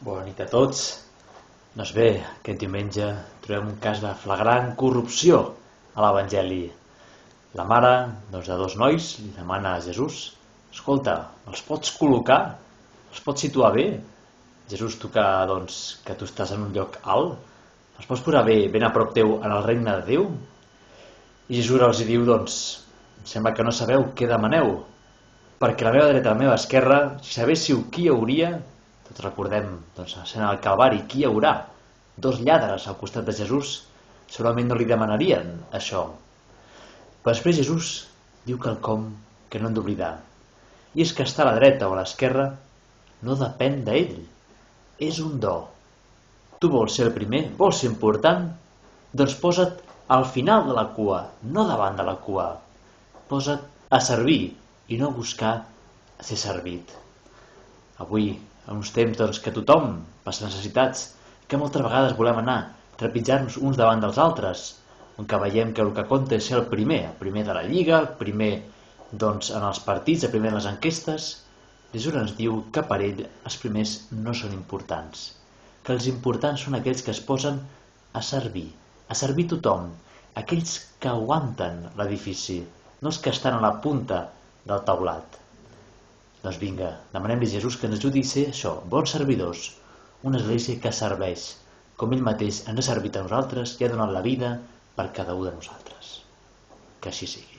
Bona nit a tots. Doncs bé, aquest diumenge trobem un cas de flagrant corrupció a l'Evangeli. La mare de dos nois li demana a Jesús: escolta, els pots col·locar? Els pots situar bé? Jesús, tu que tu estàs en un lloc alt, els pots posar bé, ben a prop teu en el regne de Déu? I Jesús els diu, em sembla que no sabeu què demaneu, perquè a la meva dreta i a la meva esquerra, si sabéssiu qui hi hauria, tots recordem, sent al Calvari, qui hi haurà? Dos lladres al costat de Jesús, segurament no li demanarien això. Però després Jesús diu quelcom que no hem d'oblidar, i és que estar a la dreta o a l'esquerra no depèn d'ell, és un do. Tu vols ser el primer? Vols ser important? Doncs posa't al final de la cua, no davant de la cua. Posa't a servir i no a buscar ser servit. Avui, en uns temps que tothom passa necessitats, que moltes vegades volem anar trepitjar-nos uns davant dels altres, on que veiem que el que compta és ser el primer de la lliga, el primer en els partits, el primer en les enquestes. Jesús ens diu que per ell els primers no són importants, que els importants són aquells que es posen a servir tothom, aquells que aguanten l'edifici, no els que estan a la punta del taulat. Doncs vinga, demanem-li a Jesús que ens ajudi a ser això, bons servidors, una església que serveix, com ell mateix ens ha servit a nosaltres i ha donat la vida per cada un de nosaltres. Que així sigui.